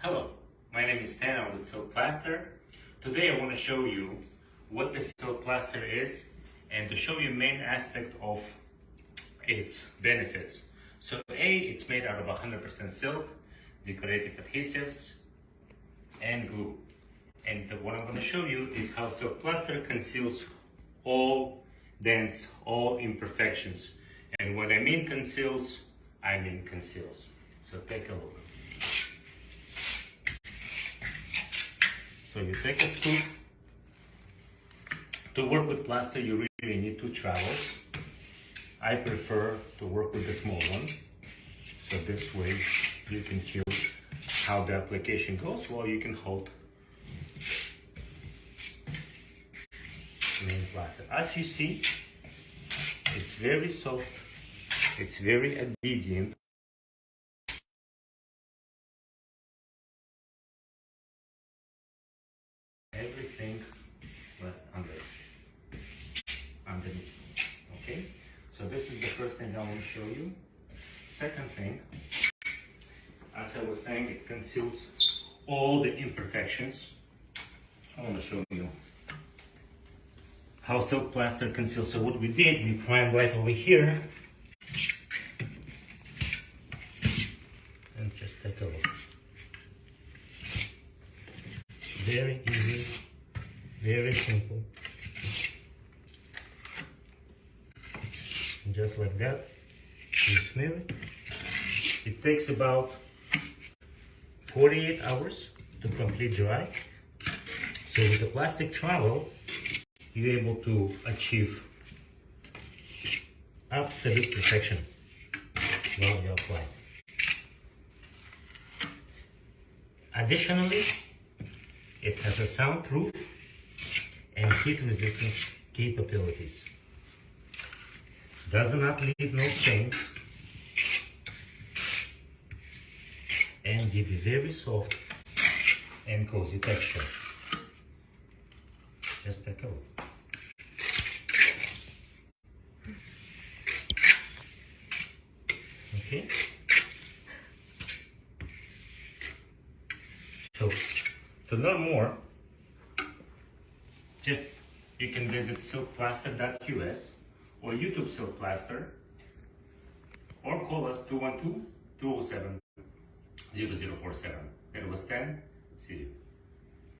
Hello, my name is Stan. I'm with Silk Plaster. Today I want to show you what the Silk Plaster is and to show you main aspect of its benefits. So it's made out of 100% silk, decorative adhesives, and glue. And what I'm going to show you is how Silk Plaster conceals all dents, all imperfections. And when I mean conceals, I mean conceals. So take a look. So you take a scoop. To work with plaster, you really need two trowels. I prefer to work with the small one. So this way you can feel how the application goes while you can hold main plaster. As you see, it's very soft, it's very adherent. Everything underneath. Okay, so this is the first thing I want to show you. Second thing, as I was saying, it conceals all the imperfections. I want to show you how Silk Plaster conceals. So what we did, we primed right over here. And just take a look. Very easy, very simple. Just like that, you smear it. It takes about 48 hours to complete dry. So with the plastic trowel, you're able to achieve absolute perfection while you apply. Additionally, it has a soundproof and heat resistance capabilities. Does not leave no stains and give you very soft and cozy texture. Just take a look. Okay. So to learn more, you can visit silkplaster.us or YouTube Silk Plaster, or call us 212-207-0047. It was 10. See you.